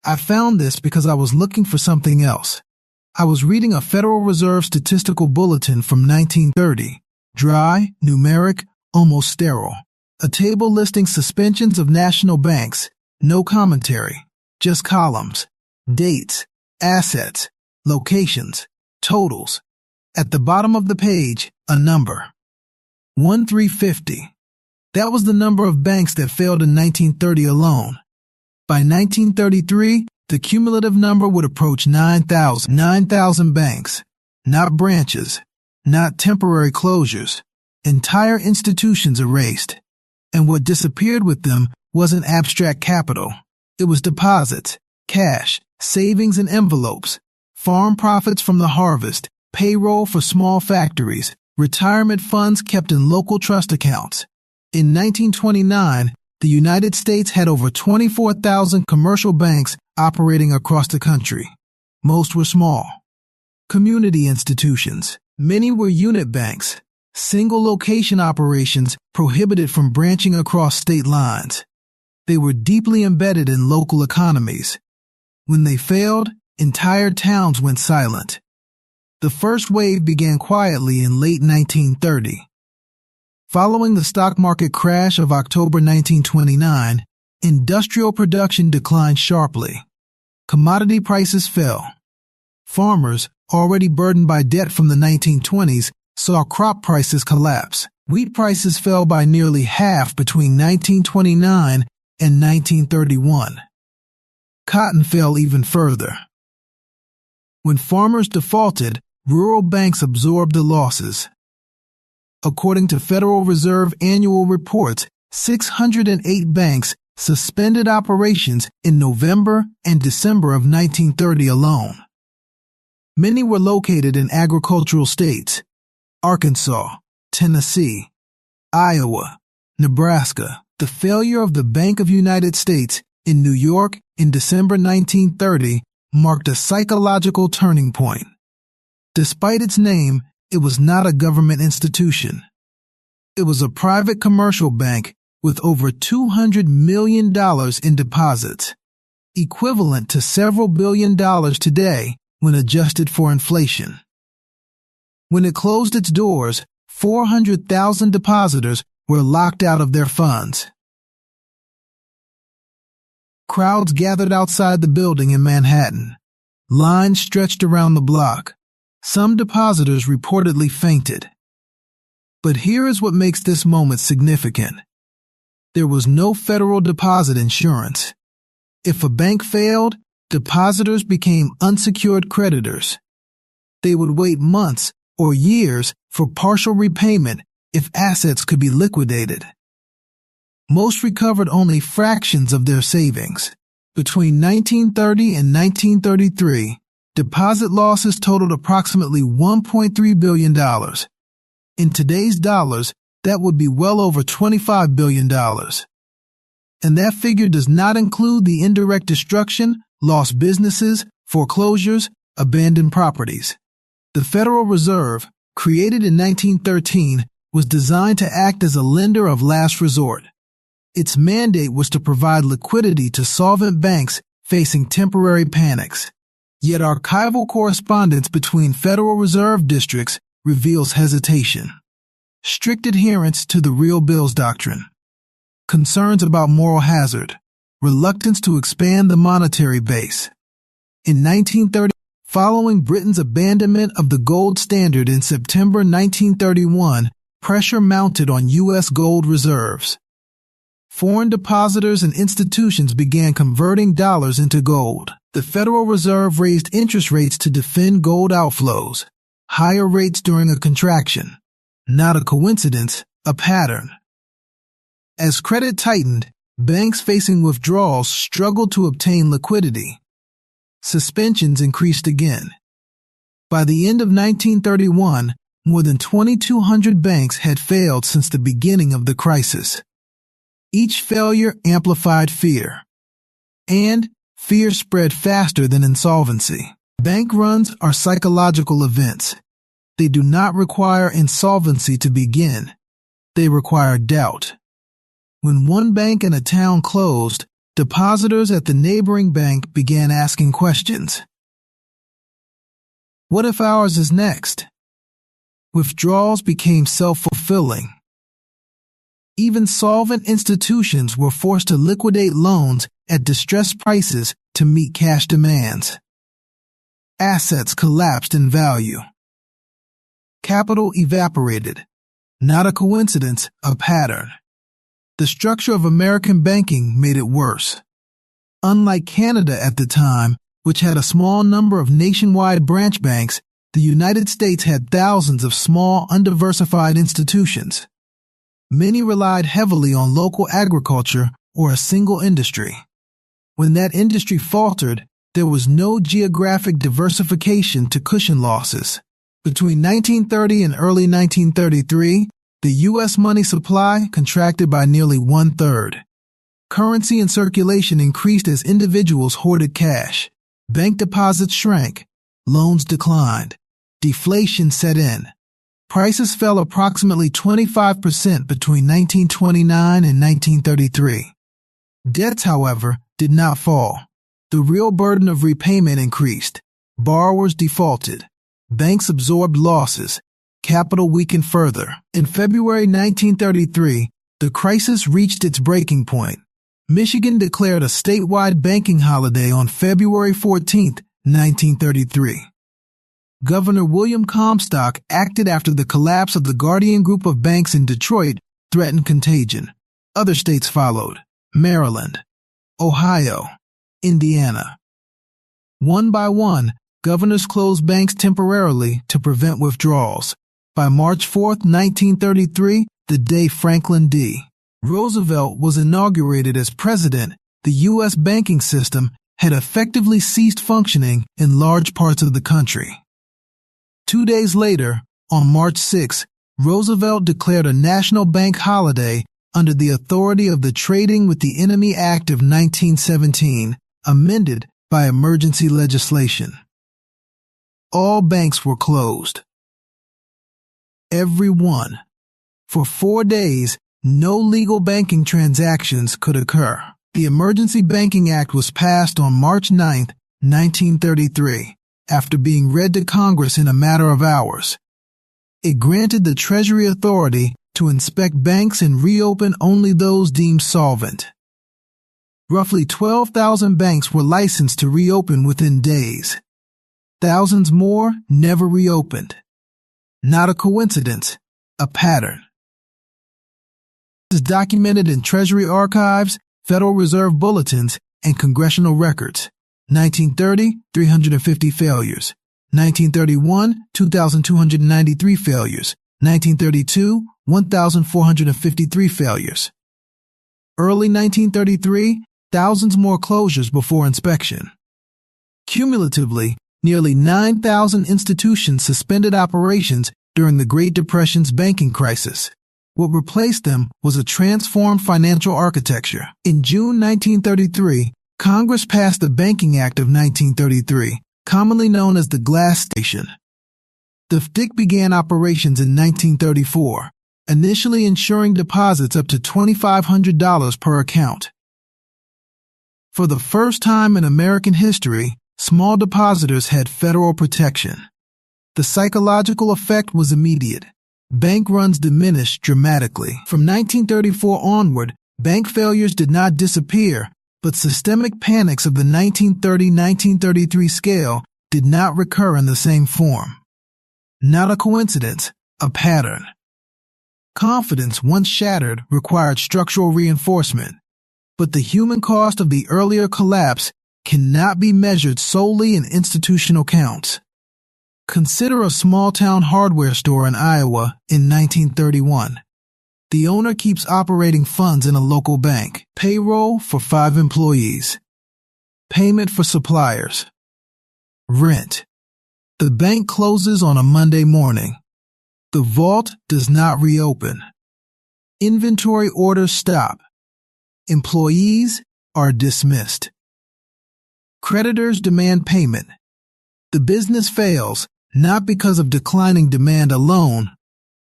I found this because I was looking for something else. I was reading a Federal Reserve statistical bulletin from 1930, dry, numeric, almost sterile. A table listing suspensions of national banks, no commentary, just columns, dates, assets, locations, totals. At the bottom of the page, a number. 1350. That was the number of banks that failed in 1930 alone. By 1933, the cumulative number would approach 9,000. 9,000 banks, not branches, not temporary closures, entire institutions erased. And what disappeared with them wasn't abstract capital. It was deposits, cash, savings in envelopes, farm profits from the harvest, payroll for small factories, retirement funds kept in local trust accounts. In 1929, the United States had over 24,000 commercial banks operating across the country. Most were small. Community institutions. Many were unit banks, single location operations prohibited from branching across state lines. They were deeply embedded in local economies. When they failed, entire towns went silent. The first wave began quietly in late 1930. Following the stock market crash of October 1929, industrial production declined sharply. Commodity prices fell. Farmers, already burdened by debt from the 1920s, saw crop prices collapse. Wheat prices fell by nearly half between 1929 and 1931. Cotton fell even further. When farmers defaulted, rural banks absorbed the losses. According to Federal Reserve annual reports, 608 banks suspended operations in November and December of 1930 alone. Many were located in agricultural states: Arkansas, Tennessee, Iowa, Nebraska. The failure of the Bank of United States in New York in December 1930 marked a psychological turning point. Despite its name, it was not a government institution. It was a private commercial bank with over $200 million in deposits, equivalent to several billion dollars today when adjusted for inflation. When it closed its doors, 400,000 depositors were locked out of their funds. Crowds gathered outside the building in Manhattan. Lines stretched around the block. Some depositors reportedly fainted. But here is what makes this moment significant. There was no federal deposit insurance. If a bank failed, depositors became unsecured creditors. They would wait months or years for partial repayment if assets could be liquidated. Most recovered only fractions of their savings. Between 1930 and 1933, deposit losses totaled approximately $1.3 billion. In today's dollars, that would be well over $25 billion. And that figure does not include the indirect destruction, lost businesses, foreclosures, abandoned properties. The Federal Reserve, created in 1913, was designed to act as a lender of last resort. Its mandate was to provide liquidity to solvent banks facing temporary panics. Yet archival correspondence between Federal Reserve districts reveals hesitation, strict adherence to the real bills doctrine, concerns about moral hazard, reluctance to expand the monetary base. In 1930, following Britain's abandonment of the gold standard in September 1931, pressure mounted on U.S. gold reserves. Foreign depositors and institutions began converting dollars into gold. The Federal Reserve raised interest rates to defend gold outflows. Higher rates during a contraction. Not a coincidence, a pattern. As credit tightened, banks facing withdrawals struggled to obtain liquidity. Suspensions increased again. By the end of 1931, more than 2,200 banks had failed since the beginning of the crisis. Each failure amplified fear. And fear spread faster than insolvency. Bank runs are psychological events. They do not require insolvency to begin. They require doubt. When one bank in a town closed, depositors at the neighboring bank began asking questions. What if ours is next? Withdrawals became self-fulfilling. Even solvent institutions were forced to liquidate loans at distressed prices to meet cash demands. Assets collapsed in value. Capital evaporated. Not a coincidence, a pattern. The structure of American banking made it worse. Unlike Canada at the time, which had a small number of nationwide branch banks, the United States had thousands of small, undiversified institutions. Many relied heavily on local agriculture or a single industry. When that industry faltered, there was no geographic diversification to cushion losses. Between 1930 and early 1933, the U.S. money supply contracted by nearly 1/3. Currency in circulation increased as individuals hoarded cash. Bank deposits shrank. Loans declined. Deflation set in. Prices fell approximately 25% between 1929 and 1933. Debts, however, did not fall. The real burden of repayment increased. Borrowers defaulted. Banks absorbed losses. Capital weakened further. In February 1933, the crisis reached its breaking point. Michigan declared a statewide banking holiday on February 14, 1933. Governor William Comstock acted after the collapse of the Guardian Group of banks in Detroit threatened contagion. Other states followed: Maryland, Ohio, Indiana. One by one, governors closed banks temporarily to prevent withdrawals. By March 4, 1933, the day Franklin D. Roosevelt was inaugurated as president, the U.S. banking system had effectively ceased functioning in large parts of the country. 2 days later, on March 6, Roosevelt declared a national bank holiday under the authority of the Trading with the Enemy Act of 1917, amended by emergency legislation. All banks were closed. Every one. For 4 days, no legal banking transactions could occur. The Emergency Banking Act was passed on March 9, 1933, after being read to Congress in a matter of hours. It granted the Treasury authority to inspect banks and reopen only those deemed solvent. Roughly 12,000 banks were licensed to reopen within days. Thousands more never reopened. Not a coincidence, a pattern. This is documented in Treasury archives, Federal Reserve bulletins, and congressional records. 1930, 350 failures. 1931, 2,293 failures. 1932, 1,453 failures. Early 1933, thousands more closures before inspection. Cumulatively, nearly 9,000 institutions suspended operations during the Great Depression's banking crisis. What replaced them was a transformed financial architecture. In June 1933, Congress passed the Banking Act of 1933, commonly known as the Glass Station. The FDIC began operations in 1934, initially insuring deposits up to $2,500 per account. For the first time in American history, small depositors had federal protection. The psychological effect was immediate. Bank runs diminished dramatically. From 1934 onward, bank failures did not disappear, but systemic panics of the 1930-1933 scale did not recur in the same form. Not a coincidence, a pattern. Confidence, once shattered, required structural reinforcement, but the human cost of the earlier collapse cannot be measured solely in institutional counts. Consider a small-town hardware store in Iowa in 1931. The owner keeps operating funds in a local bank. Payroll for 5 employees. Payment for suppliers. Rent. The bank closes on a Monday morning. The vault does not reopen. Inventory orders stop. Employees are dismissed. Creditors demand payment. The business fails, not because of declining demand alone,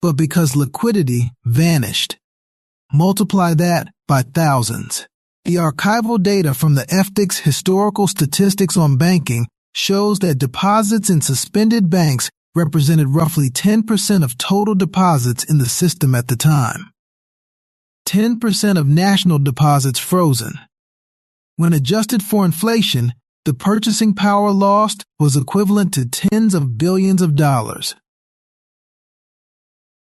but because liquidity vanished. Multiply that by thousands. The archival data from the FDIC's historical statistics on banking shows that deposits in suspended banks represented roughly 10% of total deposits in the system at the time. 10% of national deposits frozen. When adjusted for inflation, the purchasing power lost was equivalent to tens of billions of dollars.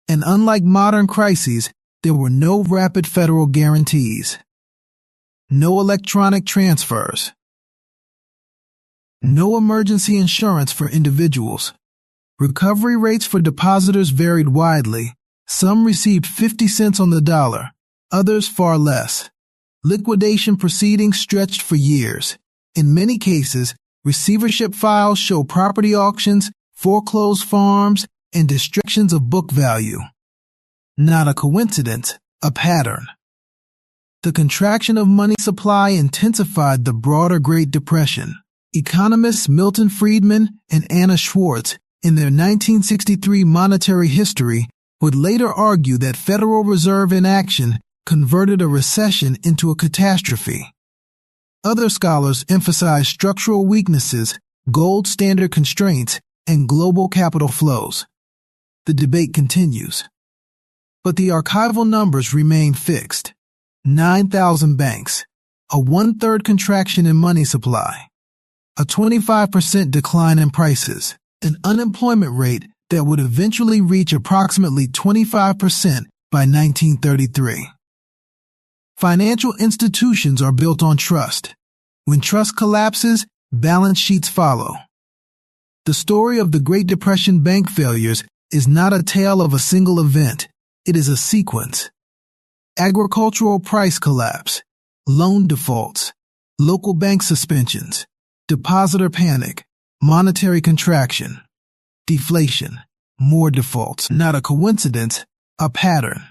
And unlike modern crises, there were no rapid federal guarantees. No electronic transfers. No emergency insurance for individuals. Recovery rates for depositors varied widely. Some received 50 cents on the dollar, others far less. Liquidation proceedings stretched for years. In many cases, receivership files show property auctions, foreclosed farms, and destructions of book value. Not a coincidence, a pattern. The contraction of money supply intensified the broader Great Depression. Economists Milton, Friedman, and Schwartz, in their 1963 Monetary History, would later argue that Federal Reserve inaction converted a recession into a catastrophe. Other scholars emphasize structural weaknesses, gold standard constraints, and global capital flows. The debate continues. But the archival numbers remain fixed. 9,000 banks, a one-third contraction in money supply, a 25% decline in prices, an unemployment rate that would eventually reach approximately 25% by 1933. Financial institutions are built on trust. When trust collapses, balance sheets follow. The story of the Great Depression bank failures is not a tale of a single event. It is a sequence. Agricultural price collapse, loan defaults, local bank suspensions, depositor panic, monetary contraction, deflation, more defaults. Not a coincidence, a pattern.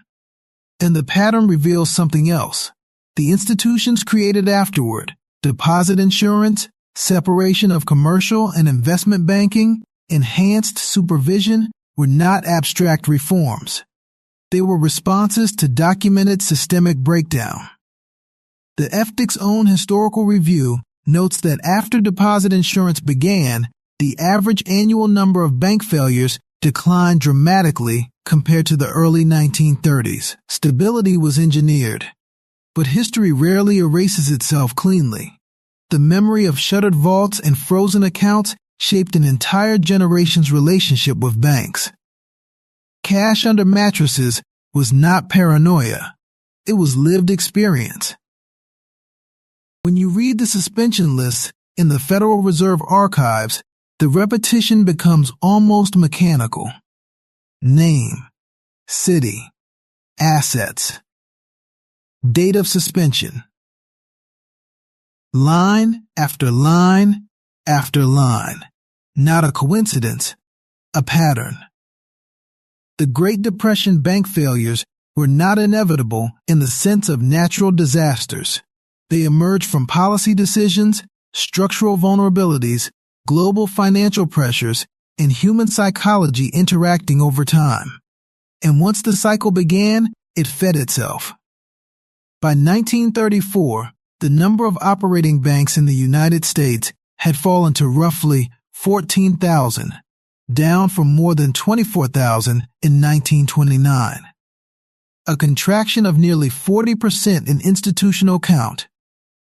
And the pattern reveals something else. The institutions created afterward, deposit insurance, separation of commercial and investment banking, enhanced supervision, were not abstract reforms. They were responses to documented systemic breakdown. The FDIC's own historical review notes that after deposit insurance began, the average annual number of bank failures declined dramatically compared to the early 1930s. Stability was engineered, but history rarely erases itself cleanly. The memory of shuttered vaults and frozen accounts shaped an entire generation's relationship with banks. Cash under mattresses was not paranoia. It was lived experience. When you read the suspension lists in the Federal Reserve archives, the repetition becomes almost mechanical. Name, city, assets, date of suspension. Line after line after line. Not a coincidence, a pattern. The Great Depression bank failures were not inevitable in the sense of natural disasters. They emerged from policy decisions, structural vulnerabilities, global financial pressures, and human psychology interacting over time. And once the cycle began, it fed itself. By 1934, the number of operating banks in the United States had fallen to roughly 14,000, down from more than 24,000 in 1929. A contraction of nearly 40% in institutional count.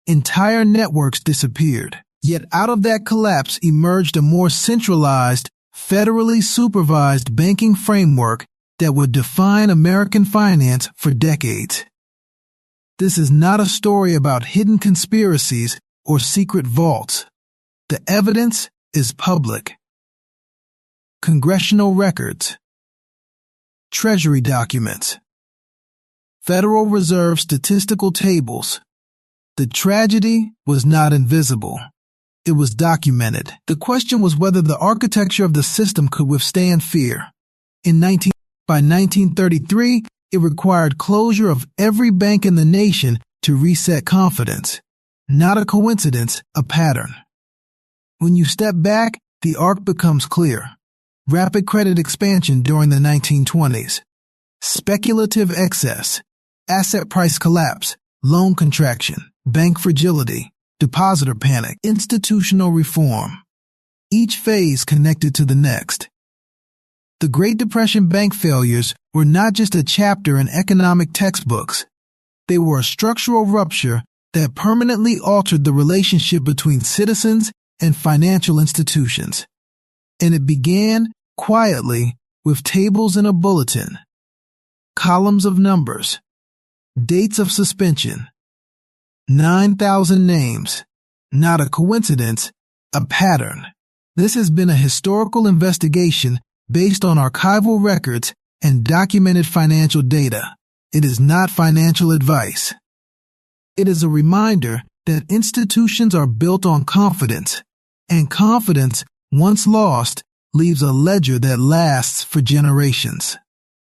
Entire networks disappeared. Yet out of that collapse emerged a more centralized, federally supervised banking framework that would define American finance for decades. This is not a story about hidden conspiracies or secret vaults. The evidence is public. Congressional records, Treasury documents, Federal Reserve statistical tables. The tragedy was not invisible. It was documented. The question was whether the architecture of the system could withstand fear. By 1933, it required closure of every bank in the nation to reset confidence. Not a coincidence, a pattern. When you step back, the arc becomes clear. Rapid credit expansion during the 1920s. Speculative excess. Asset price collapse. Loan contraction. bank fragility, depositor panic, institutional reform. Each phase connected to the next. The Great Depression bank failures were not just a chapter in economic textbooks. They were a structural rupture that permanently altered the relationship between citizens and financial institutions. And it began quietly with tables in a bulletin, columns of numbers, dates of suspension, 9,000 names, not a coincidence, a pattern. This has been a historical investigation based on archival records and documented financial data. It is not financial advice. It is a reminder that institutions are built on confidence, and confidence, once lost, leaves a ledger that lasts for generations.